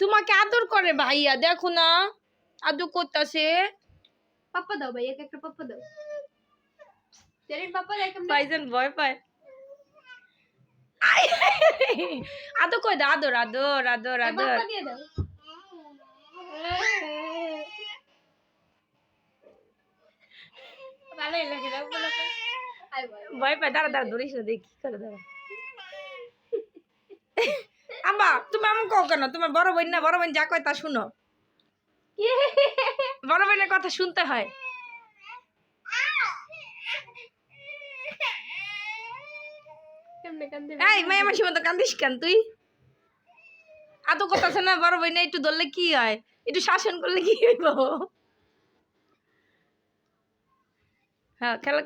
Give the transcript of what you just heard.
তোমাকে আদর করে ভাইয়া, দেখো না আদর করতেছে। পাপ্পা দাও ভাইয়াকে একটা পাপ্পা দাও। তেরিন পাপ্পা দেখো ভাইজান ভয় পায়। আদর কই দাও, আদর আদর আদর আদর। পাপ্পা দিয়ে দাও। ভালোই লাগে না বলো তো। ভয় পায়, দাঁড়া দাঁড়া ধরিস না, দেখি করে দাঁড়া। আম্মা তুমি এমন কও কেন? তোমার বড় বোন না, বড় বোন যা কয় তা শুনো। বড় বোনের কথা শুনতে হয়। এই মায়া মাসি মতো কান্দিস কেন তুই? আদর করতেছে না বড় বোন, একটু ধরলে কি হয়, একটু শাসন করলে কি হইব? হ্যাঁ খেলা